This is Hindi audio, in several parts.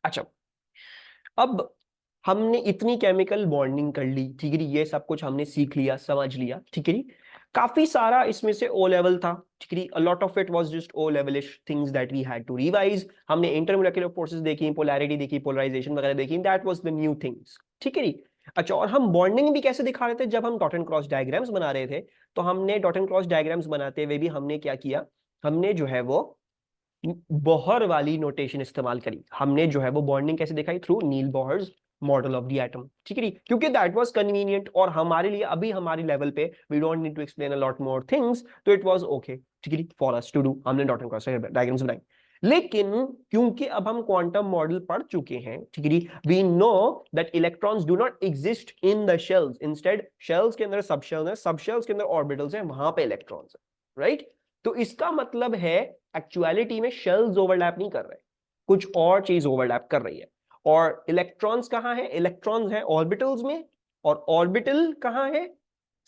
अच्छा, अब हमने इतनी केमिकल बॉन्डिंग कर ली, ठीक है, ये सब कुछ हमने सीख लिया, समझ लिया, ठीक है। काफी सारा इसमें से ओ लेवल था, ठीक है, a lot of it was just O levelish things that we had to revise. हमने इंटरमोलिकुलर फोर्सेस देखी, पोलैरिटी देखी, पोलराइजेशन वगैरह देखी, that was the new things, ठीक है। अच्छा, और हम बॉन्डिंग भी कैसे दिखा रहे थे, जब हम डॉट एंड क्रॉस डायग्राम्स बना रहे थे, तो हमने डॉट एंड क्रॉस डायग्राम्स बनाते हुए भी हमने क्या किया, हमने जो है वो बोहर वाली नोटेशन इस्तेमाल करी। हमने जो है वो बॉन्डिंग कैसे दिखाई, through Niels Bohr's model of the atom, ठीक है, क्योंकि दैट वाज कन्वीनियंट और हमारे लिए अभी हमारे लेवल पे we don't need to explain a lot more things, तो इट वाज ओके, ठीक है, फॉर अस टू डू। हमने डॉट एंड क्रॉस डायग्राम्स बनाई, लेकिन क्योंकि अब हम क्वांटम मॉडल पढ़ चुके हैं, ठीक है, we know that electrons do not exist in the shells, instead shells के अंदर सब शेल्स हैं, सब शेल्स के अंदर ऑर्बिटल्स हैं, वहां पे इलेक्ट्रॉन्स है, राइट। तो इसका मतलब है एक्चुअलिटी में शेल्स ओवरलैप नहीं कर रहे, कुछ और चीज ओवरलैप कर रही है। और इलेक्ट्रॉन्स कहां है, इलेक्ट्रॉन्स है ऑर्बिटल्स में, और ऑर्बिटल कहां है,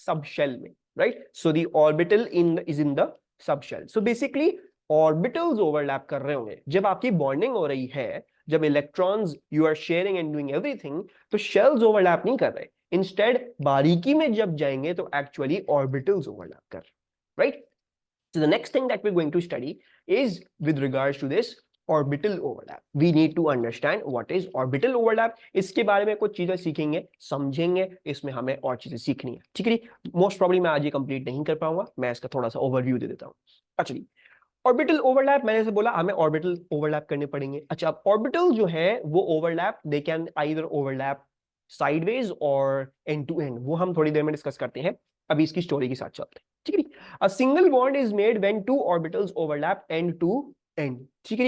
सब शेल में, right. So the orbital is in the sub shell. So basically orbitals overlap कर रहे होंगे जब आपकी बॉन्डिंग हो रही है, जब electrons you are sharing and doing everything, तो शेल्स ओवरलैप नहीं कर रहे, इंस्टेड बारीकी में जब जाएंगे तो एक्चुअली ऑर्बिटल्स ओवरलैप कर रहे, right. So the next thing that we're going to study is with regards to this orbital overlap. We need to understand what is orbital overlap. इसके बारे में कुछ चीजें सीखेंगे, समझेंगे, इसमें हमें और चीजें सीखनी है, ठीक है। मोस्ट प्रॉब्ली मैं आज ये कंप्लीट नहीं कर पाऊंगा, मैं इसका थोड़ा सा ओवरव्यू दे देता हूँ। अच्छा, ऑर्बिटल ओवरलैप, मैंने से बोला हमें ऑर्बिटल ओवरलैप करने पड़ेंगे। अच्छा, अब ऑर्बिटल जो है वो overlap, they can either overlap sideways और एंड टू एंड, वो हम थोड़ी देर में डिस्कस करते हैं, अभी इसकी स्टोरी के साथ चलते हैं, ठीक है। A single bond is made when two orbitals overlap end to end, ठीक है।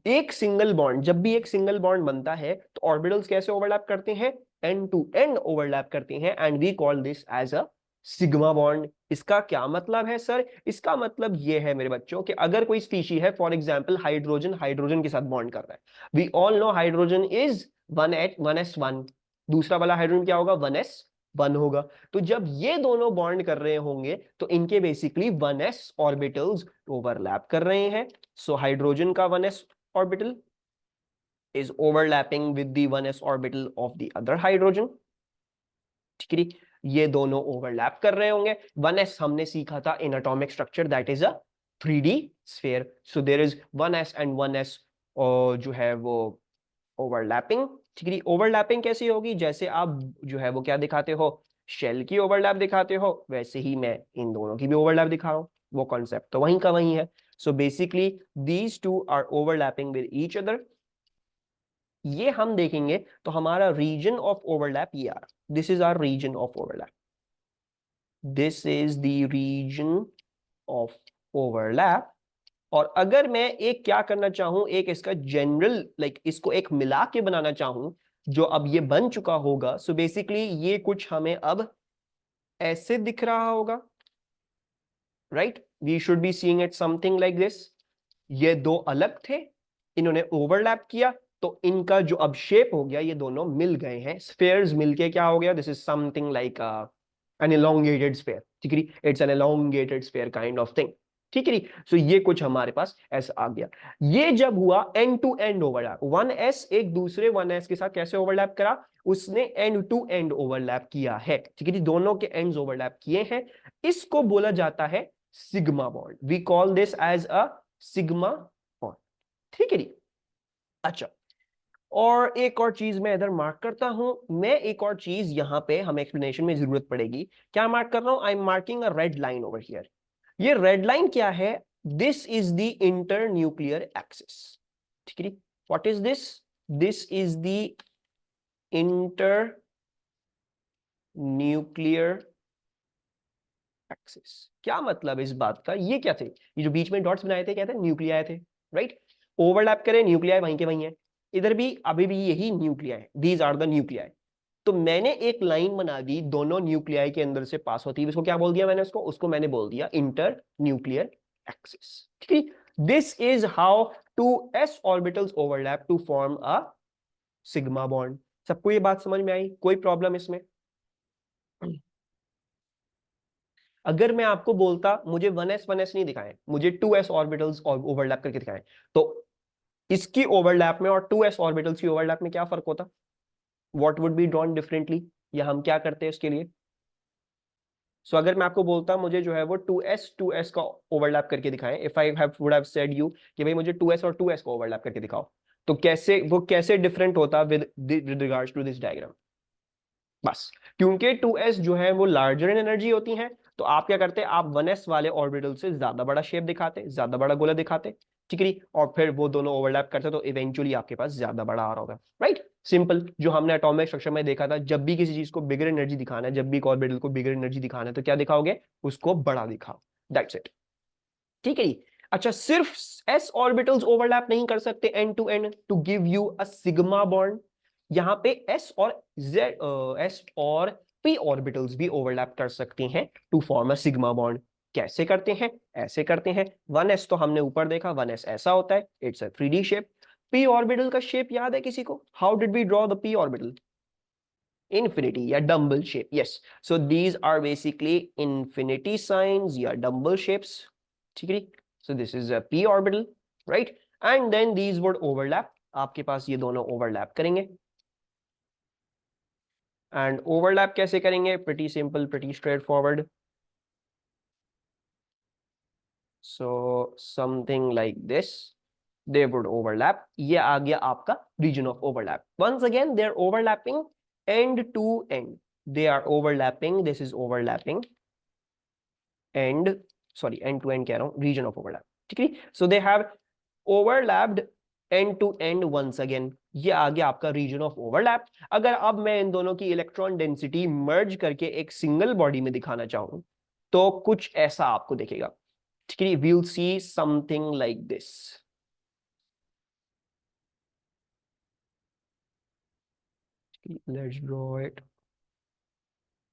एक सिंगल बॉन्ड, जब भी एक सिंगल बॉन्ड बनता है तो ऑर्बिटल्स कैसे ओवरलैप करते हैं, एंड टू एंड ओवरलैप करते हैं, and we call this as a sigma bond. इसका क्या मतलब है सर, इसका मतलब यह है मेरे बच्चों कि अगर कोई स्पीशी है, फॉर एग्जांपल हाइड्रोजन, हाइड्रोजन के साथ बॉन्ड कर रहा है, we all know hydrogen is 1s1, दूसरा वाला हाइड्रोजन क्या होगा, 1s1 होगा। तो जब ये दोनों बॉन्ड कर रहे होंगे तो इनके बेसिकली 1s ऑर्बिटल्स ओवरलैप कर रहे हैं। सो हाइड्रोजन का 1s orbital is overlapping with the 1s orbital of the other hydrogen, ठीक है। ये दोनों ओवरलैप कर रहे होंगे। 1s हमने सीखा था in atomic structure, that is a 3D sphere. So there is 1s and 1s जो है वो ओवरलैपिंग, ठीक है। ओवरलैपिंग कैसी होगी, जैसे आप जो है वो क्या दिखाते हो, शेल की ओवरलैप दिखाते हो, वैसे ही मैं इन दोनों की भी ओवरलैप दिखा रहा हूं, वो कॉन्सेप्ट तो वहीं का वहीं है। So basically these two are overlapping with each other, ये हम देखेंगे तो हमारा रीजन ऑफ ओवरलैप ये आ रहा, this is our region of overlap, this is the region of overlap. और अगर मैं एक क्या करना चाहूं, एक इसका जनरल इसको एक मिला के बनाना चाहूं, जो अब ये बन चुका होगा, सो बेसिकली ये कुछ हमें अब ऐसे दिख रहा होगा, right. We should be seeing it something like this. ये दो अलग थे, इन्होंने ओवरलैप किया, तो इनका जो अब शेप हो गया, ये दोनों मिल गए हैं, स्फेयर्स मिलके क्या हो गया, this is something like an elongated sphere, ठीक है, it's an elongated sphere kind of thing, ठीक है। सो ये कुछ हमारे पास ऐसा आ गया। ये जब हुआ and to end overlap, 1s एक दूसरे 1s के साथ कैसे ओवरलैप करा, उसने एंड टू एंड ओवरलैप किया है, ठीक है, दोनों के एंड्स ओवरलैप किए हैं, इसको बोला जाता है sigma bond. We call this as a sigma bond, ठीक है जी। अच्छा, और एक और चीज मैं इधर मार्क करता हूं, मैं एक और चीज यहां पे हमें एक्सप्लेनेशन में जरूरत पड़ेगी, क्या मार्क कर रहा हूं, I am marking a red line over here. ये रेड लाइन क्या है, this is the inter nuclear axis, ठीक है। What is this, this is the inter nuclear axis. क्या मतलब इस बात का, ये क्या थे, ये जो बीच में डॉट्स बनाए थे क्या थे, न्यूक्लियाई थे, राइट। ओवरलैप करें, न्यूक्लियाई वहीं के वहीं है, इधर भी अभी भी यही nuclei, these are the nuclei. तो मैंने एक लाइन बना दी, दोनों न्यूक्लियाई के अंदर से पास होती है, इसको क्या बोल दिया मैंने, उसको मैंने बोल दिया इंटर न्यूक्लियर एक्सिस, ठीक है। This is how two s orbitals overlap to form a sigma bond. सबको ये बात समझ में आई, कोई प्रॉब्लम इसमें? अगर मैं आपको बोलता मुझे 1s 1s नहीं दिखाएं, मुझे 2s ऑर्बिटल्स ओवरलैप करके दिखाएं, तो इसकी ओवरलैप में और 2s ऑर्बिटल्स की ओवरलैप में क्या फर्क होता? What would be drawn differently, या हम क्या करते हैं इसके लिए? सो अगर मैं आपको बोलता मुझे जो है वो 2s का ओवरलैप करके दिखाएं, if I have would have said you कि भाई मुझे 2s और 2s का ओवरलैप करके दिखाओ, तो कैसे वो कैसे डिफरेंट होता with regards to this diagram? बस क्योंकि 2s जो है वो लार्जर इन एनर्जी होती हैं, तो आप क्या करते हैं, आप 1s वाले ऑर्बिटल से ज्यादा बड़ा शेप दिखाते, ज्यादा बड़ा गोला दिखाते, ठीक है, और फिर वो दोनों ओवरलैप करते तो इवेंचुअली आपके पास ज्यादा बड़ा आ रहा होगा, राइट? सिंपल, जो हमने एटॉमिक स्ट्रक्चर में देखा था, जब भी किसी चीज को बिगर एनर्जी दिखाना है, जब भी एक ऑर्बिटल को बिगर एनर्जी दिखाना है, तो क्या दिखाओगे? उसको बड़ा दिखाओ, दैट्स इट, ठीक है जी। अच्छा, सिर्फ s ऑर्बिटल्स ओवरलैप नहीं कर सकते end to end to give you a sigma bond, यहां पे s और p ऑर्बिटल्स भी ओवरलैप कर सकते हैं to form a sigma bond. कैसे करते हैं? ऐसे करते हैं, 1s तो हमने ऊपर देखा, 1s ऐसा होता है, it's a 3D shape. p orbital का शेप याद है किसी को? How did we draw the p orbital? infinity या dumbbell shape, yes, so these are basically infinity signs या डम्बल shapes, ठीक है? so this is a p orbital, right? and then these would overlap, आपके पास ये दोनों overlap करेंगे, and overlap कैसे करेंगे? pretty simple, pretty straightforward, so something like this, they would overlap, ये आ गया आपका region of overlap। once again they are overlapping end to end, they are overlapping, this is overlapping and sorry end to end कह रहा हूं, रीजन ऑफ ओवरलैप, ठीक है? So they have overlapped end to end once again, ये आ गया आपका रीजन ऑफ ओवरलैप। अगर अब मैं इन दोनों की इलेक्ट्रॉन डेंसिटी मर्ज करके एक सिंगल बॉडी में दिखाना चाहूं, तो कुछ ऐसा आपको दिखेगा, ठीक है? We will see something like this, let's draw it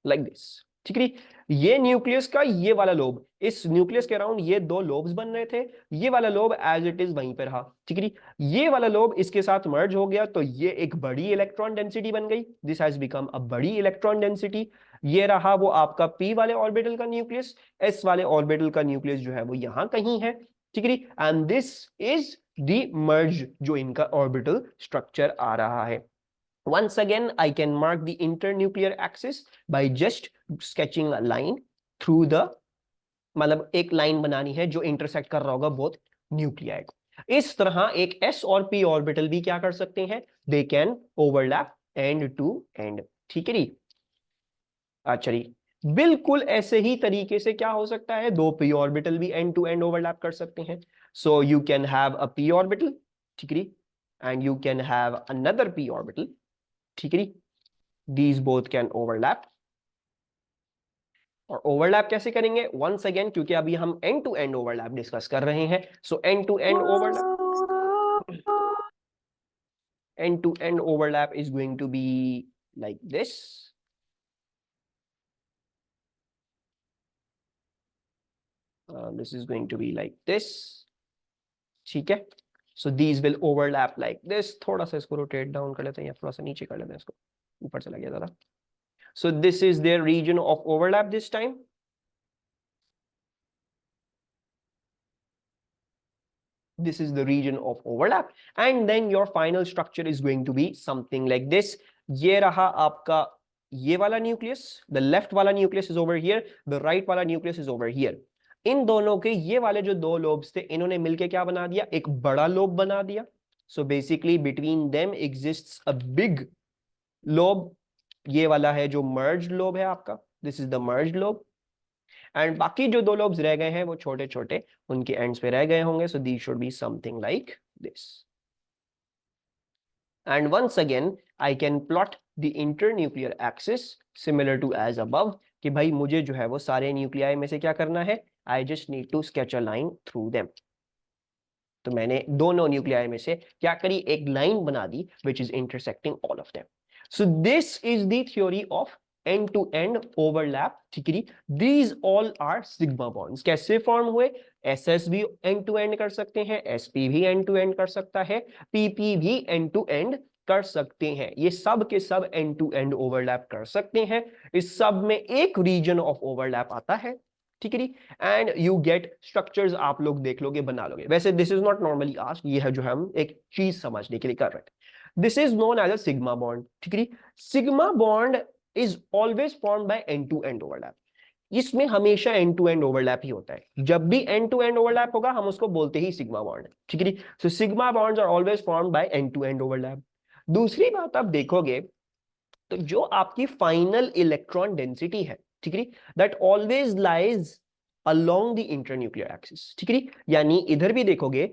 like this, ठीक है? ये न्यूक्लियस का ये वाला लोब, इस न्यूक्लियस के अराउंड ये दो लोब्स बन रहे थे, ये वाला लोब एज इट इज वहीं पे रहा, ठीक है? ये वाला लोब इसके साथ मर्ज हो गया, तो ये एक बड़ी इलेक्ट्रॉन डेंसिटी बन गई, दिस हैज बिकम अ बड़ी इलेक्ट्रॉन डेंसिटी। ये रहा वो आपका p वाले ऑर्बिटल का न्यूक्लियस, s वाले ऑर्बिटल का न्यूक्लियस जो है वो यहां कहीं है, ठीक है? And this is the merge जो इनका ऑर्बिटल स्ट्रक्चर आ रहा है। Once again, I can mark the internuclear axis by just sketching a line through the, मतलब एक लाइन बनानी है जो इंटरसेक्ट कर रहा होगा बोथ न्यूक्लियाई को। इस तरह एक s और p ऑर्बिटल भी क्या कर सकते हैं? They can overlap end to end, ठीक है जी? अच्छा जी, बिल्कुल ऐसे ही तरीके से क्या हो सकता है, दो p ऑर्बिटल भी एंड टू एंड ओवरलैप कर सकते हैं। So you can have a p orbital, ठीक है, and you can have another p orbital, ठीक है? these both can overlap, और ओवरलैप कैसे करेंगे? वंस अगेन, क्योंकि अभी हम end to end overlap discuss कर रहे हैं, so end to end overlap, end to end overlap is going to be like this, this is going to be like this, ठीक है? So these will overlap like this, थोड़ा सा इसको रोटेट डाउन कर लेते हैं या थोड़ा सा नीचे कर लेते हैं, इसको ऊपर चला गया ज्यादा। So this is their region of overlap this time, this is the region of overlap, and then your final structure is going to be something like this। ये रहा आपका ये वाला न्यूक्लियस, the left वाला nucleus is over here, the right वाला न्यूक्लियस is over here। इन दोनों के ये वाले जो दो लोब्स थे, इन्होंने मिलके क्या बना दिया? एक बड़ा लोब बना दिया। so basically between them exists a big lobe, ये वाला है जो merged लोब है आपका, this is the merged lobe, and बाकी जो दो लोब्स रह गए हैं वो छोटे छोटे उनके एंड्स पे रह गए होंगे, so these should be something like this. And once again I can plot the internuclear axis similar to as above, कि भाई मुझे जो है वो सारे न्यूक्लियाई में से क्या करना है, I just need to sketch a line through them. तो मैंने दोनों न्यूक्लियाई में से क्या करी, एक लाइन बना दी which is intersecting all of them. So this is the theory of end to end overlap, ठीक है? These all are sigma bonds. कैसे फॉर्म हुए? एसएस भी एंड टू एंड कर सकते हैं, एसपी भी एंड टू एंड कर सकता है, पीपी भी एंड टू एंड कर सकते हैं, ये सब के सब एंड टू एंड ओवरलैप कर सकते हैं। इस सब में एक रीजन ऑफ ओवरलैप आता है, ठीक है जी। एंड यू गेट स्ट्रक्चर्स, आप लोग देख लोगे, बना लोगे। वैसे this is not normally asked, ये है जो हम एक चीज समझने के लिए कर रहे हैं। This is known as a sigma bond, ठीक है जी। Sigma bond is always formed by end to end overlap. इसमें हमेशा एंड टू एंड ओवरलैप ही होता है। जब भी एंड टू एंड ओवरलैप होगा हम उसको बोलते ही सिग्मा बॉन्ड है, ठीक है जी। So sigma bonds are always formed by end to end overlap. दूसरी बात आप देखोगे तो जो आपकी फाइनल इलेक्ट्रॉन डेंसिटी है, ठीक है, that always lies along the internuclear axis, ठीक है। यानी इधर भी देखोगे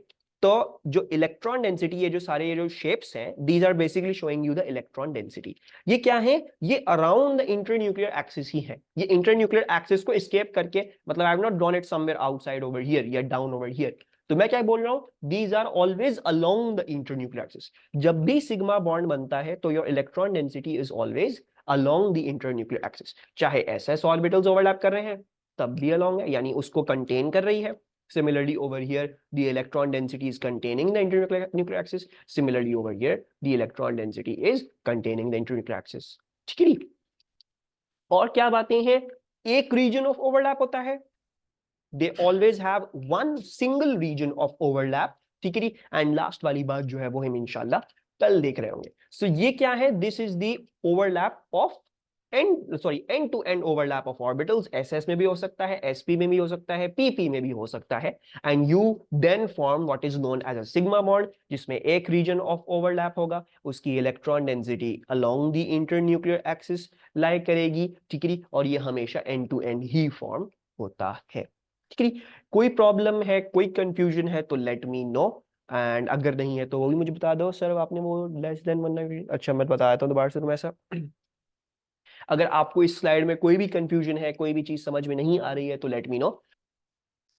तो जो इलेक्ट्रॉन डेंसिटी, ये जो सारे ये जो शेप्स हैं, these are basically showing you the electron density. ये क्या है? ये अराउंड द इंटरन्यूक्लियर एक्सिस ही है। ये इंटरन्यूक्लियर एक्सिस को एस्केप करके, मतलब I have not drawn it somewhere outside over here या डाउन ओवर हियर। तो मैं क्या बोल रहा हूं? These are always along the internuclear axis. जब भी सिग्मा बॉन्ड बनता है तो your electron density is always along the internuclear axis. चाहे एसएस ऑर्बिटल्स ओवरलैप कर रहे हैं तब भी अलोंग है, यानी उसको कंटेन कर रही है। Similarly, over here, the electron density is containing the internuclear axis. Similarly, over here, the electron density is containing the internuclear axis. ठीक है? और क्या बातें हैं? एक region of overlap होता है। They always have one single region of overlap. ठीक है? And last वाली बात जो है वो हम इंशाल्लाह कल देख रहे होंगे। So ये क्या है? This is the overlap of end to end overlap of orbitals। SS में भी हो सकता है, SP में भी हो सकता है, PP में भी हो सकता है। And you then form what is known as a sigma bond, जिसमें एक region of overlap होगा, उसकी electron density along the internuclear axis lie करेगी, ठीक है। और ये हमेशा end to end he form होता है, ठीक है। कोई प्रॉब्लम है, कोई कंफ्यूजन है तो लेट मी नो। एंड अगर नहीं है तो वो भी मुझे बता दो। सर आपने वो लेस देन 190, अच्छा मैं बता देता हूँ दोबारा से तुम्हें ऐसा। अगर आपको इस स्लाइड में कोई भी कंफ्यूजन है, कोई भी चीज समझ में नहीं आ रही है तो लेट मी नो।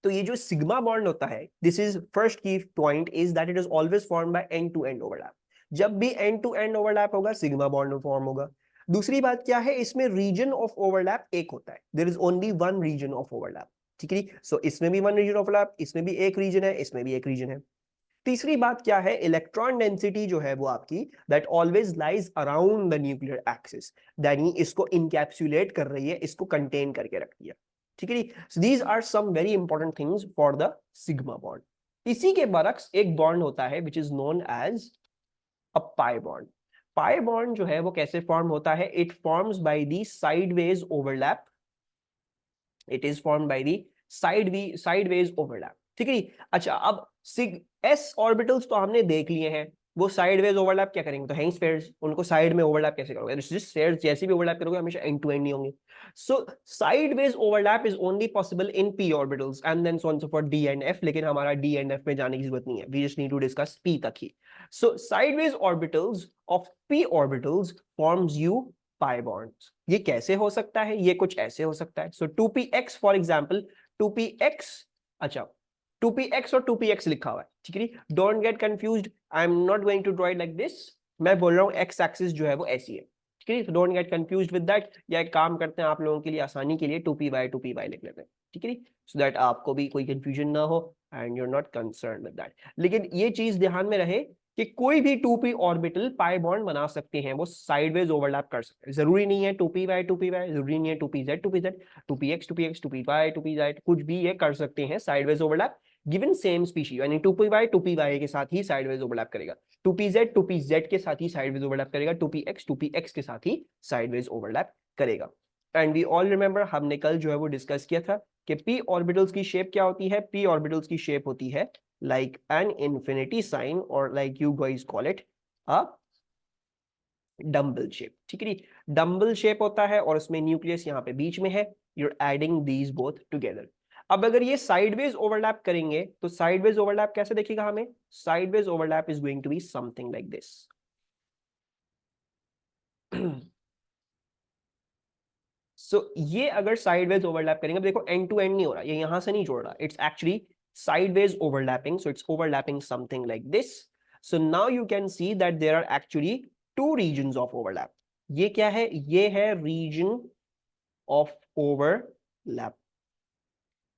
तो ये जो सिग्मा बॉन्ड होता है, this is first key point is that it is always form by end to end overlap. जब भी एंड टू एंड ओवरलैप होगा सिग्मा बॉन्ड फॉर्म होगा। दूसरी बात क्या है? इसमें रीजन ऑफ ओवरलैप एक होता है। There is only one region of overlap, ठीक है। सो इसमें भी वन रीजन ऑफ ओवरलैप, इसमें भी एक रीजन है, इसमें भी एक रीजन है। तीसरी बात क्या है? इलेक्ट्रॉन डेंसिटी जो है वो आपकी that always lies around the nuclear axis, यानी इसको इनकैप्सुलेट कर रही है, इसको कंटेन करके रखती है, ठीक है। So these are some very important things for the sigma bond. इसी के बरक्स एक बॉन्ड होता है which is known as a pi bond. Pi bond जो है वो कैसे फॉर्म होता है? It forms by the sideways overlap. It is formed by the sideways overlap, ठीक है। अच्छा, अब सिग एस ऑर्बिटल्स तो हमने देख लिए हैं, वो साइडवेज ओवरलैप क्या करेंगे? तो हैंग स्फीयर्स, उनको साइड में ओवरलैप कैसे करोगे? स्फीयर्स जैसे भी ओवरलैप करोगे हमेशा एंड टू एंड नहीं होंगे। So sideways overlap is only possible in p orbitals and then so on so for d and f. लेकिन हमारा डी एंड एफ में जाने की जरूरत नहीं है, we just need to discuss p तक ही। So sideways orbitals of p orbitals forms you pi bonds. ये कैसे हो सकता है? ये कुछ ऐसे हो सकता है। सो 2px फॉर एग्जांपल, 2px, अच्छा 2px और 2px लिखा हुआ है, ठीक है। Don't get confused, I am not going to draw it like this. मैं बोल रहा हूँ एक्स एक्सिस जो है वो ऐसी है, ठीक है। Don't get confused with that. या एक काम करते हैं आप लोगों के लिए आसानी के लिए 2py लिख लेते हैं, ठीक है, सो दैट आपको भी कोई कंफ्यूजन ना हो and you are not concern with that. लेकिन ये चीज ध्यान में रहे कि कोई भी 2p ऑर्बिटल पाई बॉन्ड बना सकते हैं, वो साइडवेज ओवरलैप कर सकते हैं। जरूरी नहीं है 2py, जरूरी नहीं है 2pz, 2px, 2py, 2pz, कुछ भी ये कर सकते हैं sideways overlap given same species. यानी 2py के साथ ही साइडवेज ओवरलैप करेगा, 2pz के साथ ही साइडवेज ओवरलैप करेगा, 2px के साथ ही साइडवेज ओवरलैप करेगा। एंड वी ऑल रिमेंबर, हमने कल जो है वो डिस्कस किया था कि p ऑर्बिटल्स की शेप क्या होती है? p ऑर्बिटल्स की शेप होती है like an infinity sign or like you guys call it a dumbbell shape, ठीक है। डम्बल शेप होता है और उसमें न्यूक्लियस यहाँ पे बीच में है। you're adding these both together। अब अगर ये साइडवेज ओवरलैप करेंगे तो साइडवेज ओवरलैप कैसे दिखेगा हमें? Sideways overlap is going to be something like this. So ये अगर साइडवेज ओवरलैप करेंगे, देखो एंड टू एंड नहीं हो रहा, ये यहां से नहीं जोड़ रहा, it's actually sideways overlapping, so it's overlapping something like this। so now you can see that there are actually two regions of overlap। ये क्या है? ये है region of overlap,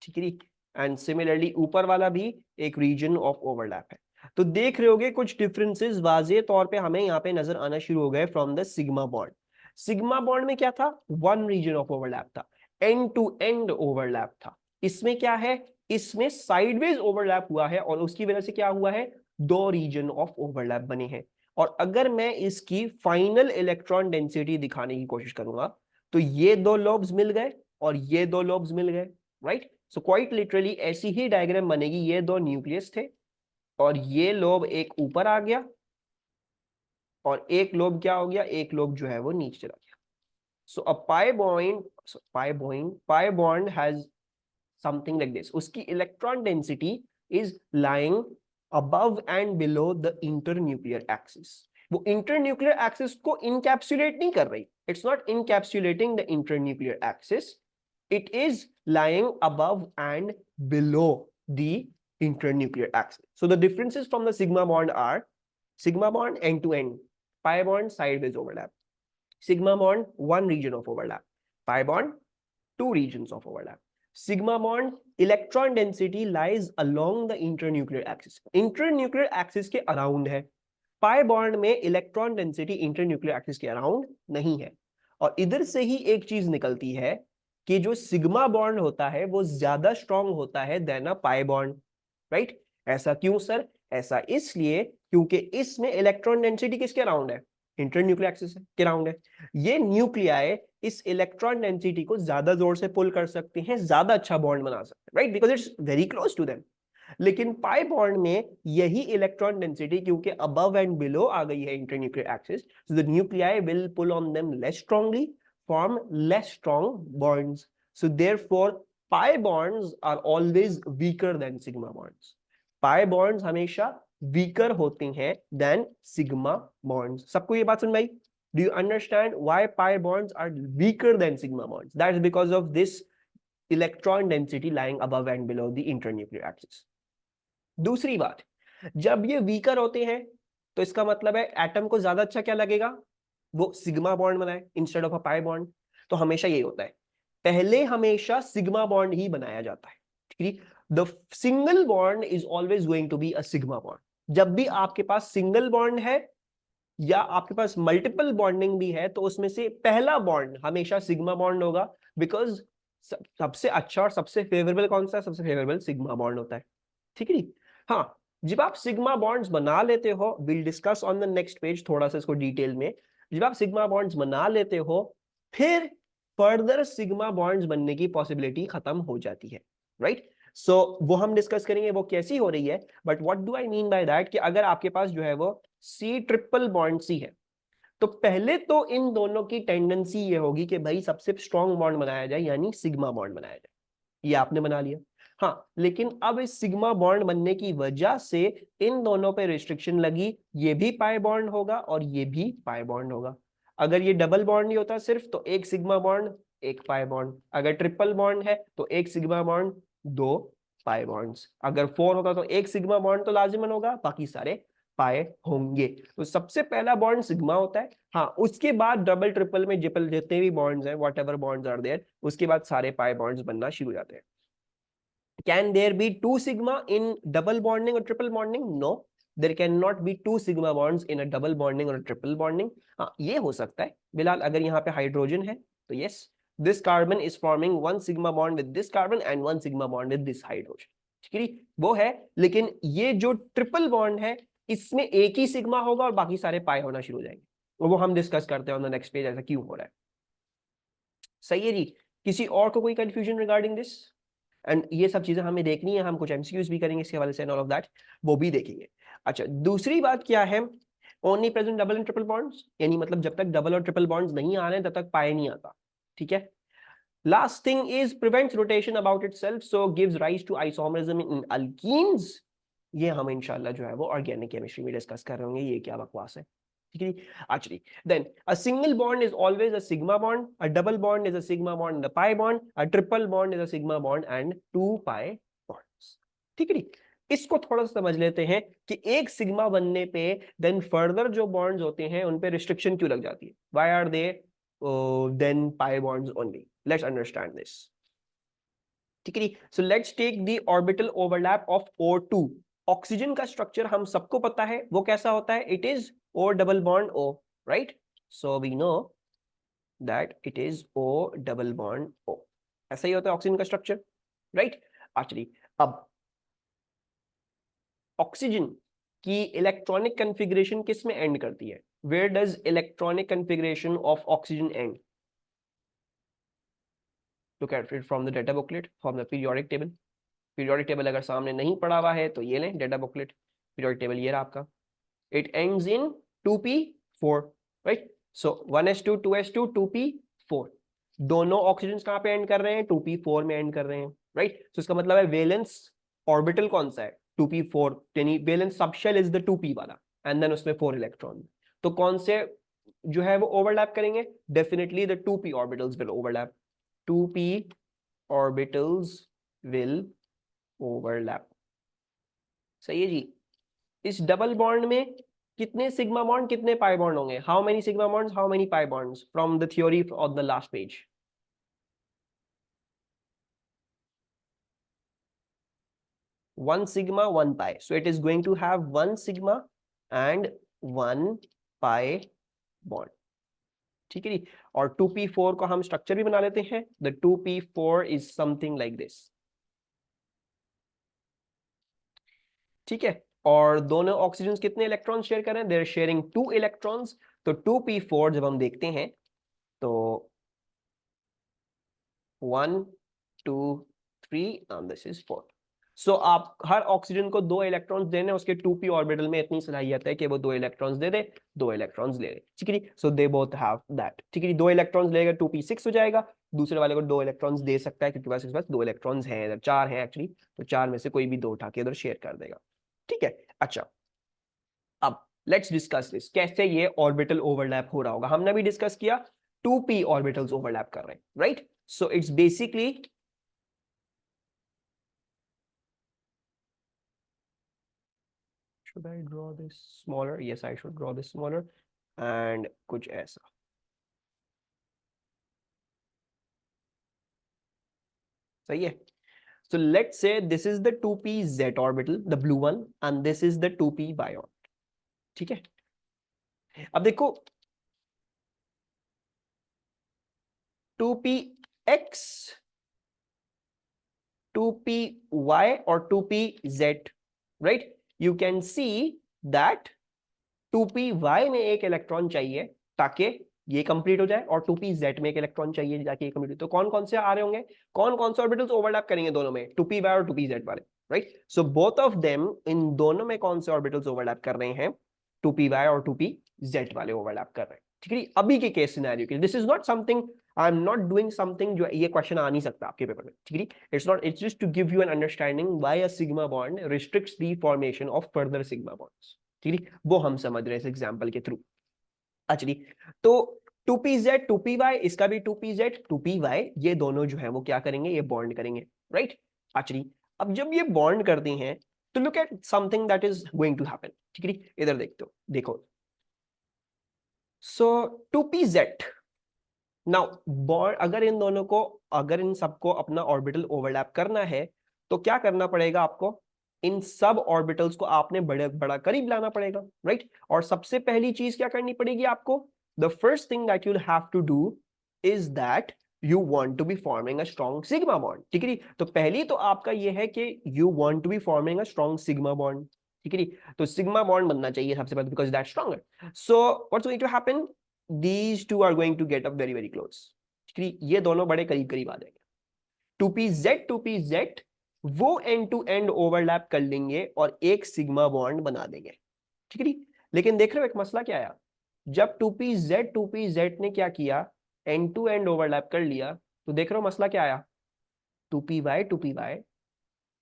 ठीक है। एंड सिमिलरली ऊपर वाला भी एक region of overlap है। तो देख रहे होगे कुछ डिफरेंसेस वाजे तौर पे हमें यहाँ पे नजर आना शुरू हो गए from the sigma bond. Sigma bond में क्या था? वन रीजन ऑफ ओवरलैप था, एंड टू एंड ओवरलैप था, इसमें क्या है, इसमें साइडवेज ओवरलैप हुआ है और उसकी वजह से क्या हुआ है, दो रीजन ऑफ ओवरलैप बने हैं। और अगर मैं इसकी फाइनल इलेक्ट्रॉन डेंसिटी दिखाने की कोशिश करूंगा तो ये दो लोब्स मिल गए और ये दो लोब्स मिल गए, राइट। सो क्वाइट लिटरली ऐसी ही डायग्राम बनेगी, ये दो न्यूक्लियस थे और ये लोब एक ऊपर आ गया और एक लोब क्या हो गया, एक लोब जो है वो नीचे चला गया। So a pi bond has something like this, उसकी electron density is lying above and below the internuclear axis। वो internuclear axis को encapsulate नहीं कर रही, it's not encapsulating the internuclear axis, it is lying above and below the internuclear axis। So the differences from the sigma bond are sigma bond end to end, pi bond sideways overlap, sigma bond one region of overlap, pi bond two regions of overlap। Sigma bond electron density lies along the internuclear axis, internuclear axis के अराउंड है। pi bond में इलेक्ट्रॉन डेंसिटी इंटरन्यूक्लियर एक्सिस के अराउंड नहीं है। और इधर से ही एक चीज निकलती है कि जो सिग्मा बॉन्ड होता है वो ज्यादा स्ट्रांग होता है देन अ पाई बॉन्ड, राइट। ऐसा क्यों सर, ऐसा इसलिए क्योंकि इसमें इलेक्ट्रॉन डेंसिटी किसके अराउंड है, इंटरन्यूक्लियर एक्सिस के अराउंड है। ये न्यूक्लियाई इस इलेक्ट्रॉन डेंसिटी को ज्यादा जोर से पुल कर सकते हैं, ज्यादा अच्छा बॉन्ड बना सकते हैं, right, because it's very close to them. लेकिन पाई बॉन्ड में यही इलेक्ट्रॉन डेंसिटी क्योंकि अबव एंड बिलो आ गई है internuclear axis, so the nuclei will pull on them less strongly, form less strong bonds. So therefore pi bonds are always weaker than sigma bonds. Pi bonds हमेशा वीकर होते हैं देन सिग्मा बॉन्ड्स। सबको ये बात समझ में आई? Do you understand why pi bonds are weaker than sigma bonds? That is because of this electron density lying above and below the internuclear axis। दूसरी बात, जब ये वीकर होते हैं तो इसका मतलब है एटम को ज्यादा अच्छा क्या लगेगा, वो सिग्मा बॉन्ड बनाए instead of a pi bond. तो हमेशा यही होता है, पहले हमेशा सिग्मा बॉन्ड ही बनाया जाता है, ठीक है। The single bond is always going to be a sigma bond. जब भी आपके पास सिंगल बॉन्ड है या आपके पास मल्टीपल बॉन्डिंग भी है तो उसमें से पहला बॉन्ड हमेशा सिग्मा बॉन्ड होगा, बिकॉज सबसे अच्छा और सबसे फेवरेबल कौन सा है, सबसे फेवरेबल सिग्मा बॉन्ड होता है, ठीक है नी। हाँ, जब आप सिग्मा बॉन्ड्स बना लेते हो, will discuss on the next page थोड़ा सा इसको डिटेल में, जब आप सिग्मा बॉन्ड्स बना लेते हो फिर फर्दर सिग्मा बॉन्ड्स बनने की पॉसिबिलिटी खत्म हो जाती है, राइट। सो वो हम डिस्कस करेंगे वो कैसी हो रही है। But what do I mean by that कि अगर आपके पास जो है वो सी ट्रिपल बॉन्ड सी है तो पहले तो इन दोनों की टेंडेंसी ये होगी कि भाई सबसे स्ट्रॉन्ग बॉन्ड बनाया जाए, यानी सिग्मा बॉन्ड बनाया जाए। ये आपने बना लिया, हाँ, लेकिन अब इस सिग्मा बॉन्ड बनने की वजह से इन दोनों पे रिस्ट्रिक्शन लगी, ये भी पाई बॉन्ड होगा और ये भी पाई बॉन्ड होगा। अगर ये डबल बॉन्ड नहीं होता सिर्फ तो एक सिग्मा बॉन्ड एक पाई बॉन्ड, अगर ट्रिपल बॉन्ड है तो एक सिग्मा बॉन्ड दो पाई बॉन्ड्स, अगर फोर होता तो एक सिग्मा बॉन्ड तो लाजिमन होगा, बाकी सारे पाए होंगे। तो सबसे पहला बॉन्ड सिग्मा होता है, हाँ, उसके बाद डबल ट्रिपल में जितने भी बॉन्ड्स हैं whatever bonds are there, उसके बाद सारे पाई बॉन्ड्स बनना शुरू हो जाते हैं। Can there be two sigma in double bonding or triple bonding? No, there cannot be two sigma bonds in a double bonding or a triple bonding। हाँ, ये हो सकता है बिलाल, अगर यहाँ पे हाइड्रोजन है तो yes, this carbon is forming one sigma bond with this carbon and one sigma bond with this hydrogen, ठीक है, वो है। लेकिन ये जो ट्रिपल बॉन्ड है इसमें एक ही सिग्मा होगा और बाकी सारे पाई होना शुरू हो जाएंगे, और वो हम डिस्कस करते हैं ऑन द नेक्स्ट पेज ऐसा क्यों हो रहा है। सही है जी, किसी और को कोई कंफ्यूजन रिगार्डिंग दिस? एंड ये सब चीजें हमें देखनी है, हम कुछ एमसीक्यूज भी करेंगे इसके हवाले से एंड ऑल ऑफ दैट, वो भी देखेंगे। अच्छा, दूसरी बात क्या है, only present double and triple bonds, यानी मतलब जब तक डबल और ट्रिपल बॉन्ड्स नहीं आ रहे हैं तब तक पाई नहीं आता, ठीक है। Last thing is prevents rotation about itself, so gives rise to isomerism in alkenes. ये हम इंशाल्लाह जो है वो ऑर्गेनिक केमिस्ट्री में डिस्कस कर रहे होंगे, ये क्या बकवास है, ठीक है। actually then a single bond is always a sigma bond, a double bond is a sigma bond and a pi bond, a triple bond is a sigma bond and two pi bonds, ठीक है। इसको थोड़ा सा समझ लेते हैं कि एक सिग्मा बनने पे देन फर्दर जो बॉन्ड्स होते हैं उन पे रिस्ट्रिक्शन क्यों लग जाती है, why are they then pi bonds only, let's understand this, ठीक है। So let's take the orbital overlap of O2। Oxygen का स्ट्रक्चर हम सबको पता है वो कैसा होता है, it is O double bond O, right? So we know that it is O double bond O। ऐसा ही होता है ऑक्सीजन का स्ट्रक्चर। राइट। एक्चुअली अब ऑक्सीजन की इलेक्ट्रॉनिक कन्फिग्रेशन किस में एंड करती है? Where does electronic configuration of oxygen end? Look at it from the data booklet, from the periodic table. Periodic table अगर सामने नहीं पड़ा हुआ है तो ये लें डेटा बुकलेट, पीरियोडिक टेबल ये रहा आपका। It ends in 2p4, right. So 1s2 2s2 2p4, दोनों ऑक्सीजन कहां पे एंड कर रहे हैं? 2p4 में एंड कर रहे हैं, राइट। तो इसका मतलब है वैलेंस ऑर्बिटल कौन सा है? 2p4, यानी valence subshell is the 2p वाला, एंड देन उसमें 4 इलेक्ट्रॉन। तो कौन से जो है वो ओवरलैप करेंगे? Definitely the 2p orbitals will overlap, 2p orbitals will overlap. सही है जी। इस डबल बॉन्ड में कितने सिग्मा बॉन्ड कितने पाई बॉन्ड होंगे? How many sigma bonds, how many pi bonds, from the theory of the last page? 1 sigma 1 pi, so it is going to have 1 sigma and 1 pi bond, ठीक है जी। और 2p4 को हम स्ट्रक्चर भी बना लेते हैं। The 2p4 is something like this, ठीक है। और दोनों ऑक्सीजन कितने इलेक्ट्रॉन शेयर कर रहे हैं? They are sharing 2 electrons. तो 2p4 जब हम देखते हैं तो 1 2 3 एंड दिस इज 4। सो आप हर ऑक्सीजन को 2 इलेक्ट्रॉन्स देने, उसके 2p ऑर्बिटल में इतनी सलाहियत है कि वो 2 इलेक्ट्रॉन्स दे दे, 2 इलेक्ट्रॉन्स ले ले, ठीक है। So they both have that, ठीक है। 2 इलेक्ट्रॉन्स लेगा 2p6 हो जाएगा। दूसरे वाले को 2 इलेक्ट्रॉन्स दे सकता है क्योंकि इसके पास 2 इलेक्ट्रॉन्स हैं, इधर 4 हैं एक्चुअली, तो 4 में से कोई भी 2 उठा के इधर शेयर कर देगा, ठीक है। अच्छा, अब लेट्स डिस्कस दिस, कैसे ये ऑर्बिटल ओवरलैप हो रहा होगा। हमने भी डिस्कस किया 2p ऑर्बिटल्स ओवरलैप कर रहे हैं, right. So it's basically, should I draw this smaller? Yes, I should draw this smaller, and कुछ ऐसा, सही है। So let's say this is the 2p z orbital, the blue one, and this is the 2p y orbital, ठीक है। अब देखो 2px, 2py और 2pz, right? You can see that 2py में एक इलेक्ट्रॉन चाहिए ताकि ये कंप्लीट हो जाए, और 2pz में एक इलेक्ट्रॉन चाहिए ताकि ये कंप्लीट हो। तो कौन कौन से आ रहे होंगे, कौन कौन से ऑर्बिटल्स ओवरलैप करेंगे दोनों में? 2py और 2pz वाले, right. So both of them, इन दोनों में कौन से ऑर्बिटल्स ओवरलैप कर रहे हैं? 2py और 2pz वाले ओवरलैप कर रहे हैं, ठीक है। अभी के केस सिनेरियो के लिए this is not something, I am not doing something, जो ये क्वेश्चन आ नहीं सकता आपके पेपर में, ठीक है। It's not, it's just to give you an understanding why a sigma bond restricts the formation of further sigma bonds, ठीक है। वो हम समझ रहे हैं इस एग्जांपल के थ्रू। एक्चुअली तो 2pz 2py, इसका भी 2pz 2py, ये दोनों जो है वो क्या करेंगे? ये बॉन्ड करेंगे, राइट। एक्चुअली अब जब ये बॉन्ड करते हैं तो look at something that is going to happen, ठीक है। इधर देखते हो, देखो। सो 2pz, नाउ बॉन्ड, अगर इन दोनों को, अगर इन सबको अपना ऑर्बिटल ओवरलैप करना है तो क्या करना पड़ेगा आपको? इन सब ऑर्बिटल्स को आपने बड़े बड़ा करीब लाना पड़ेगा, राइट। और सबसे पहली चीज क्या करनी पड़ेगी आपको? The first thing that you will have to do is that you want to be forming a strong sigma bond, ठीक है। तो पहली तो आपका ये है कि you want to be forming a strong sigma bond, ठीक है। तो सिग्मा बॉन्ड बनना चाहिए सबसे पहले, because that stronger. So what's going to happen, these two are going to get up very very close, ठीक है। ये दोनों बड़े करीब करीब आ जाएंगे। 2pz वो एंड टू एंड ओवरलैप कर लेंगे और एक सिग्मा बॉन्ड बना देंगे, ठीक है। लेकिन देख रहे हो एक मसला क्या आया, जब 2pz ने क्या किया, एंड टू एंड ओवरलैप कर लिया, तो देख रहे हो मसला क्या आया? 2py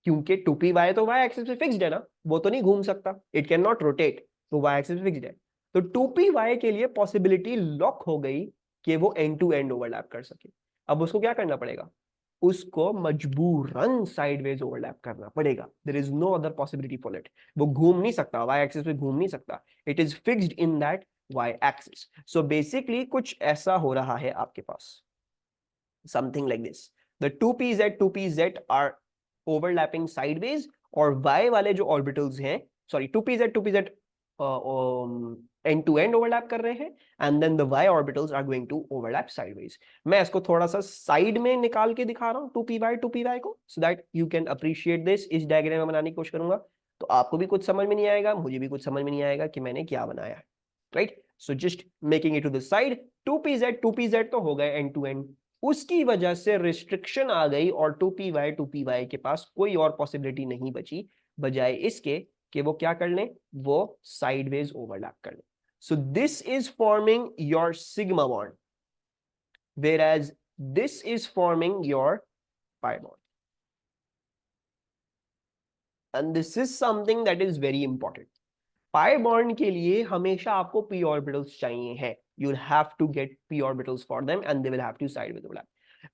क्योंकि 2py तो y एक्सिस पे फिक्स्ड है ना, वो तो नहीं घूम सकता, इट कैन नॉट रोटेट, तो y एक्सिस पे फिक्स्ड है। तो 2py के लिए पॉसिबिलिटी लॉक हो गई कि वो एंड टू एंड ओवरलैप कर सके। अब उसको क्या करना पड़ेगा? उसको मजबूरन साइडवेज ओवरलैप करना पड़ेगा। There is no other possibility for it. वो घूम नहीं सकता, y एक्सिस पे घूम नहीं सकता, it is fixed in that y axis. So basically कुछ ऐसा हो रहा है आपके पास, something like this. The 2pz are overlapping sideways, और y वाले जो orbitals हैं, sorry 2pz end to end overlap कर रहे हैं, and then the Y orbitals are going to overlap sideways. मैं इसको थोड़ा सा साइड में निकाल के दिखा रहा हूं 2p को, so that you can appreciate this. इस डायग्राम में बनाने की कोशिश करूंगा तो आपको भी कुछ समझ में नहीं आएगा, मुझे भी कुछ समझ में नहीं आएगा कि मैंने क्या बनाया है, राइट। So just making it to the side. 2pz तो हो गए एंड टू एंड, उसकी वजह से रिस्ट्रिक्शन आ गई और 2py के पास कोई और पॉसिबिलिटी नहीं बची बजाय इसके कि वो क्या कर लें, वो साइडवेज ओवरलैप कर लें। सो this is forming your sigma bond, whereas this is forming your pi bond, and this is something that is very important. pi bond के लिए हमेशा आपको p orbitals चाहिए हैं, you'll have to get p orbitals for them and they will have to sideways overlap.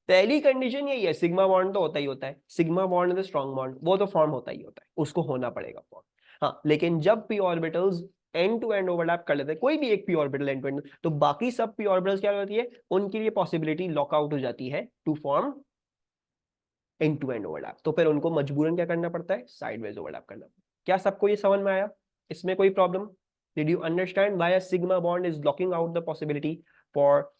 पहली कंडीशन यही है, सिग्मा बॉन्ड तो होता ही होता है, sigma bond is strong bond, वो तो फॉर्म होता ही होता है, उसको होना पड़ेगा फॉर्म। हाँ, लेकिन जब p orbitals end to end overlap कर लेते हैं, कोई भी एक p orbital end to end, तो बाकी सब p ऑर्बिटल्स क्या होती है, उनके लिए पॉसिबिलिटी लॉकआउट हो जाती है to form end to end overlap, तो फिर उनको मजबूरन क्या करना पड़ता है, साइडवेज ओवरलैप करना पड़ता है। क्या सबको ये समझ में आया? इसमें कोई problem? Did you understand why a sigma bond is blocking out the possibility for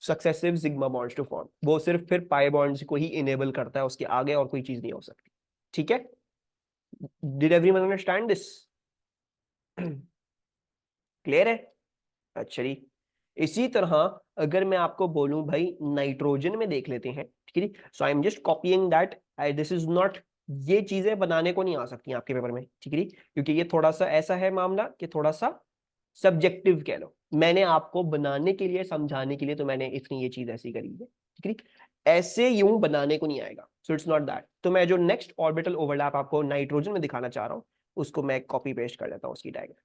successive sigma bonds to form? वो सिर्फ फिर पाई बॉन्ड्स को ही इनेबल करता है, उसके आगे और कोई चीज नहीं हो सकती। ठीक है, did everyone understand this? Clear है? अच्छा जी। इसी तरह अगर मैं आपको बोलूं भाई नाइट्रोजन में देख लेते हैं, ठीक है, so I am just copying that, this is not, ये चीजें बनाने को नहीं आ सकती आपके पेपर में, ठीक है, क्योंकि ये थोड़ा सा ऐसा है मामला कि थोड़ा सा सब्जेक्टिव कह लो। मैंने आपको बनाने के लिए, समझाने के लिए तो मैंने इतनी ये चीज ऐसी करी है, ठीक है, ऐसे यूं बनाने को नहीं आएगा, सो इट्स नॉट दैट। तो मैं जो नेक्स्ट ऑर्बिटल ओवरलैप आपको नाइट्रोजन में दिखाना चाह रहा हूं, उसको मैं कॉपी पेस्ट कर लेता हूं उसकी डायग्राम,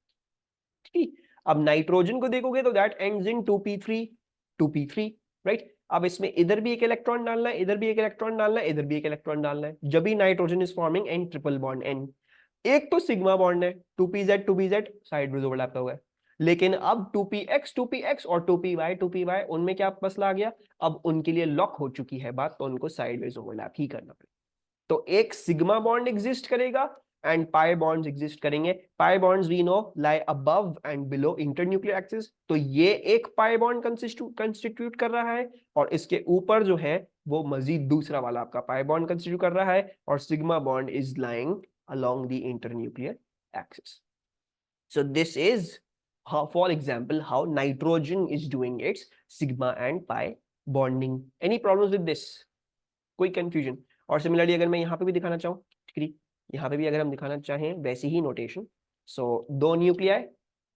ठीक है। अब नाइट्रोजन को देखोगे तो that ends in 2p3, right. अब इसमें इधर भी एक इलेक्ट्रॉन डालना है, इधर भी एक इलेक्ट्रॉन डालना है, इधर भी एक इलेक्ट्रॉन डालना है, जब भी nitrogen is forming an triple bond N. एक तो सिग्मा बॉन्ड है, 2pz साइड में ओवरलैप हुआ है, लेकिन अब 2px और 2py उनमें क्या मसला आ गया, अब उनके लिए लॉक हो चुकी है बात, तो उनको साइडवेज ओवरलैप ही करना पड़ेगा। तो एक सिग्मा बॉन्ड एग्जिस्ट करेगा एंड पाई बॉन्ड्स एग्जिस्ट करेंगे। Pi bonds we know lie above and below internuclear axis, तो ये एक पाई बॉन्ड कंस्टिट्यूट कर रहा है, और इसके ऊपर जो है वो मजीद दूसरा वाला आपका पाई बॉन्ड कंस्टिट्यूट कर रहा है, और sigma bond is lying along the internuclear axis. So this is how, for example, how nitrogen is doing its sigma and pi bonding. Any problems with this? कोई confusion? और सिमिलरली अगर मैं यहाँ पे भी दिखाना चाहूँ, ठीक है, यहाँ पे भी अगर हम दिखाना चाहें वैसी ही नोटेशन, सो दो न्यूक्लियाई,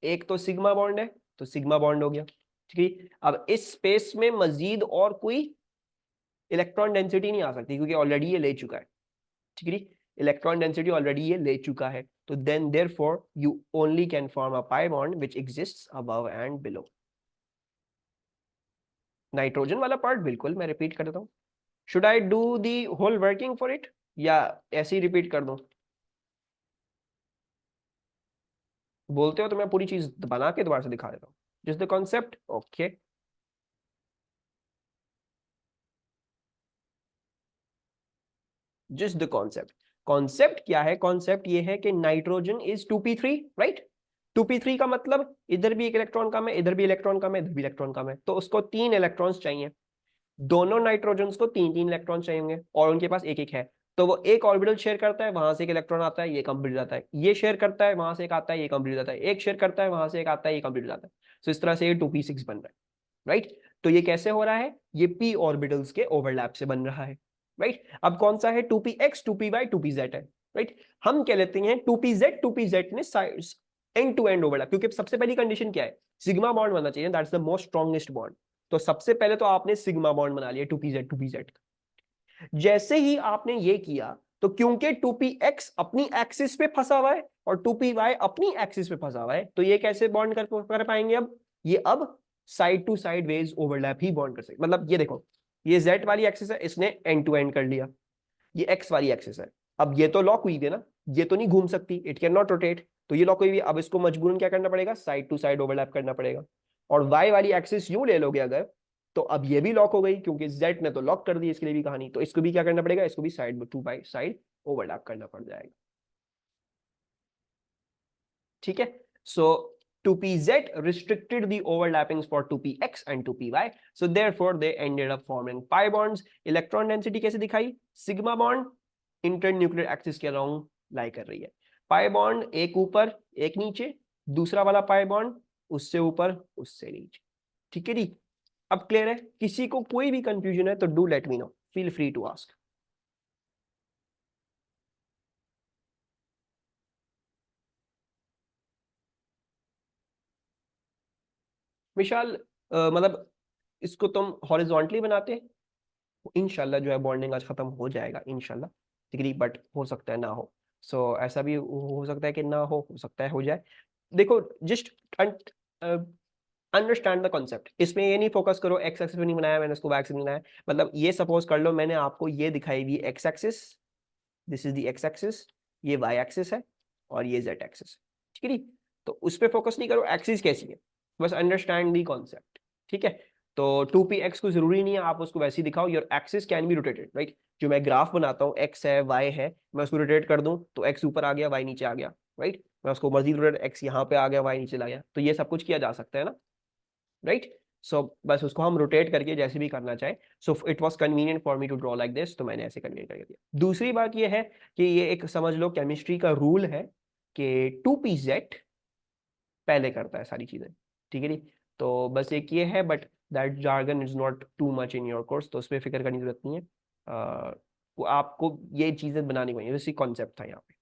एक तो सिग्मा बॉन्ड है तो सिग्मा बॉन्ड हो गया, ठीक है। अब इस स्पेस में मजीद और कोई इलेक्ट्रॉन डेंसिटी नहीं आ सकती क्योंकि ऑलरेडी ये ले चुका है, ठीक है, इलेक्ट्रॉन डेंसिटी ऑलरेडी ये ले चुका है, तो then therefore you only can form a pi bond which exists above and below. Nitrogen वाला पार्ट बिल्कुल मैं रिपीट कर देता हूं, should I do the whole working for it या ऐसे ही रिपीट कर दूं? बोलते हो तो मैं पूरी चीज बना के दोबारा से दिखा देता हूं, just the concept, okay. Just the concept, concept क्या है, कॉन्सेप्ट ये है कि nitrogen is 2p3, right. 2p3 का मतलब इधर भी एक इलेक्ट्रॉन कम है, इधर भी इलेक्ट्रॉन कम है, इधर भी इलेक्ट्रॉन कम है, तो उसको 3 इलेक्ट्रॉन्स चाहिए, दोनों नाइट्रोजन को 3 इलेक्ट्रॉन चाहिए और उनके पास एक एक है, तो वो एक ऑर्बिटल शेयर करता है, वहां से एक इलेक्ट्रॉन आता है, ये कंप्लीट हो जाता है, ये शेयर करता है, वहां से एक आता है, ये कंप्लीट हो जाता है, एक शेयर करता है, वहां से एक आता है, ये कंप्लीट हो जाता है। तो इस तरह से ये 2p6 बन रहा है, राइट। तो ये कैसे हो रहा है, ये p ऑर्बिटल्स के ओवरलैप से बन रहा है, राइट। अब कौन सा है, 2px 2py 2pz है, राइट। हम कह लेते हैं 2pz ने एंड टू एंड ओवरलैप, क्योंकि सबसे पहली कंडीशन क्या है, सिग्मा बॉन्ड बनना चाहिए, that's the most strongest bond. तो सबसे पहले तो आपने सिग्मा बॉन्ड बना लिया 2pz। जैसे ही आपने ये किया, तो क्योंकि 2px अपनी एक्सिस पे फंसा हुआ है और 2py अपनी एक्सिस पे फंसा हुआ है, तो ये कैसे बॉन्ड कर पाएंगे, अब ये अब side to sideways overlap ही बॉन्ड कर सकते, मतलब ये देखो, ये z वाली एक्सिस है, इसने एंड टू एंड कर लिया, ये x वाली एक्सिस है, अब ये तो लॉक हुई थी ना, ये तो नहीं घूम सकती, इट कैन नॉट रोटेट, तो ये लॉक हुई हुई, अब इसको मजबूरन क्या करना पड़ेगा, साइड टू साइड ओवरलैप करना पड़ेगा। और y वाली एक्सिस यूं ले लोगे अगर, तो अब ये भी लॉक हो गई क्योंकि z ने तो लॉक कर दी इसके लिए भी कहानी, तो इसको भी क्या करना पड़ेगा, इसको भी side two by side overlap करना पड़ जाएगा, ठीक है। सो 2pz restricted the overlappings for 2px and 2py, so therefore they ended up forming pi bonds. Electron density कैसे दिखाई? सिग्मा बॉन्ड इंटरन्यूक्लियर एक्सिस के अराउंड लाई कर रही है, पाई बॉन्ड एक ऊपर एक नीचे, दूसरा वाला पाई बॉन्ड उससे ऊपर उससे नीचे। ठीक है जी, अब क्लियर है? किसी को कोई भी कंफ्यूजन है तो do let me know, feel free to ask. Vishal मतलब इसको तुम हॉरिजॉन्टली बनाते हैं, इंशाल्लाह जो है बॉन्डिंग आज खत्म हो जाएगा इंशाल्लाह, ठीक है, बट हो सकता है ना हो। सो ऐसा भी हो सकता है कि ना हो सकता है हो जाए। देखो जस्ट अंडरस्टैंड द कॉन्सेप्ट, इसमें ये नहीं फोकस करो एक्स एक्सिस पे नहीं बनाया मैंने इसको, वाई एक्सिस में बनाया। मतलब ये सपोज कर लो मैंने आपको ये दिखाई हुई x axis, this is the x axis, ये वाई एक्सिस है और ये जेड एक्सिस, ठीक है। तो उस पर फोकस नहीं करो एक्सिस कैसी है, बस अंडरस्टैंड दी कॉन्सेप्ट, ठीक है। तो 2px को जरूरी नहीं है आप उसको वैसे ही दिखाओ, your axis can be rotated, right. जो मैं ग्राफ बनाता हूँ एक्स है वाई है, मैं उसको रोटेट कर दूं तो एक्स ऊपर आ गया वाई नीचे आ गया, राइट। मैं उसको मर्जी रोटेट, एक्स यहाँ पे आ गया वाई नीचे ला गया, तो ये सब कुछ किया जा सकता है ना, राइट। सो बस उसको हम रोटेट करके जैसे भी करना चाहे। So it was convenient for me to draw like this, तो मैंने ऐसे कन्वीनियंट करके दिया। दूसरी बात ये है कि ये एक समझ लो केमिस्ट्री का रूल है कि 2pz पहले करता है सारी चीजें, ठीक है जी। तो बस एक ये है, but that jargon is not too much in your course, तो उस पर फिक्र करने की जरूरत नहीं है। आपको ये चीजें बनानी पड़ेंगी, जैसे कॉन्सेप्ट था यहाँ पे।